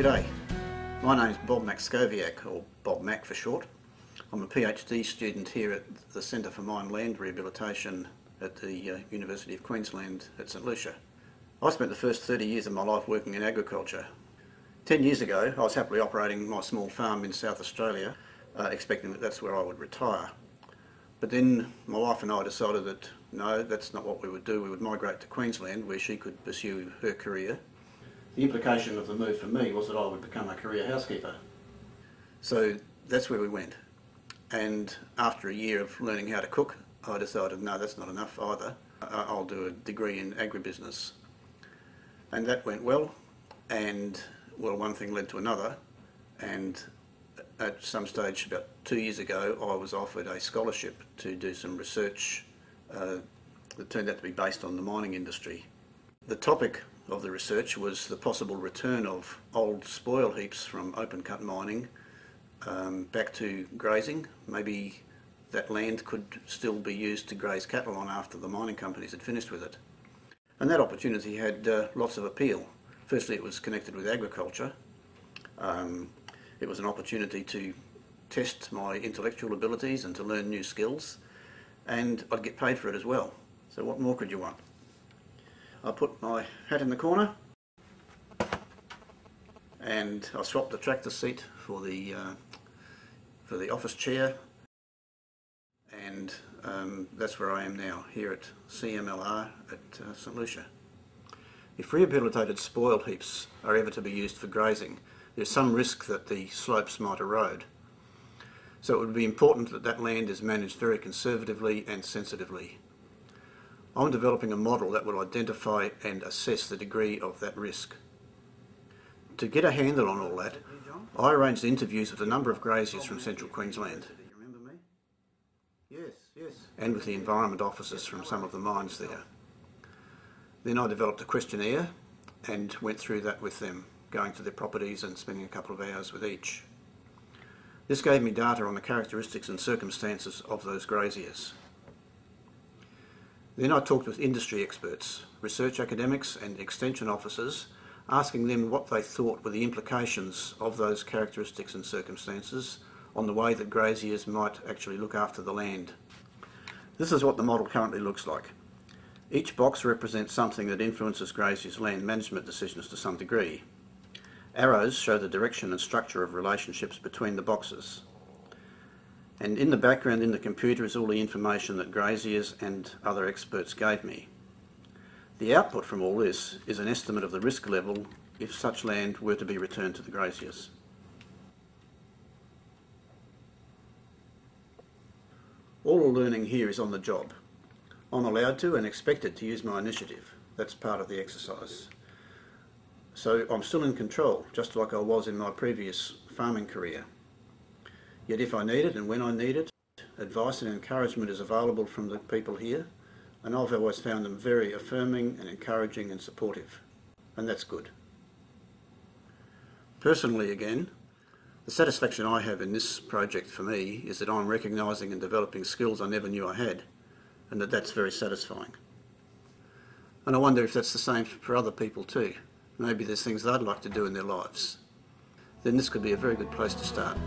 G'day, my name's Bob Maczkowiack, or Bob Mac for short. I'm a PhD student here at the Centre for Mine Land Rehabilitation at the University of Queensland at St Lucia. I spent the first 30 years of my life working in agriculture. 10 years ago I was happily operating my small farm in South Australia, expecting that that's where I would retire. But then my wife and I decided that no, that's not what we would do. We would migrate to Queensland where she could pursue her career. The implication of the move for me was that I would become a career housekeeper. So that's where we went. And after a year of learning how to cook, I decided no, that's not enough either. I'll do a degree in agribusiness. And that went well, and well, one thing led to another, and at some stage about 2 years ago I was offered a scholarship to do some research that turned out to be based on the mining industry. The topic of the research was the possible return of old spoil heaps from open cut mining back to grazing. Maybe that land could still be used to graze cattle on after the mining companies had finished with it. And that opportunity had lots of appeal. Firstly, it was connected with agriculture. It was an opportunity to test my intellectual abilities and to learn new skills, and I'd get paid for it as well. So what more could you want? I put my hat in the corner and I swapped the tractor seat for the office chair, and that's where I am now, here at CMLR at St Lucia. If rehabilitated spoil heaps are ever to be used for grazing, there's some risk that the slopes might erode. So it would be important that that land is managed very conservatively and sensitively. I'm developing a model that will identify and assess the degree of that risk. To get a handle on all that, I arranged interviews with a number of graziers from central Queensland. Yes. And with the environment officers from some of the mines there. Then I developed a questionnaire and went through that with them, going to their properties and spending a couple of hours with each. This gave me data on the characteristics and circumstances of those graziers. Then I talked with industry experts, research academics and extension officers, asking them what they thought were the implications of those characteristics and circumstances on the way that graziers might actually look after the land. This is what the model currently looks like. Each box represents something that influences graziers' land management decisions to some degree. Arrows show the direction and structure of relationships between the boxes. And in the background in the computer is all the information that graziers and other experts gave me. The output from all this is an estimate of the risk level if such land were to be returned to the graziers. All the learning here is on the job. I'm allowed to and expected to use my initiative. That's part of the exercise. So I'm still in control, just like I was in my previous farming career. Yet if I need it and when I need it, advice and encouragement is available from the people here, and I've always found them very affirming and encouraging and supportive, and that's good. Personally again, the satisfaction I have in this project for me is that I'm recognising and developing skills I never knew I had, and that's very satisfying. And I wonder if that's the same for other people too. Maybe there's things they'd like to do in their lives. Then this could be a very good place to start.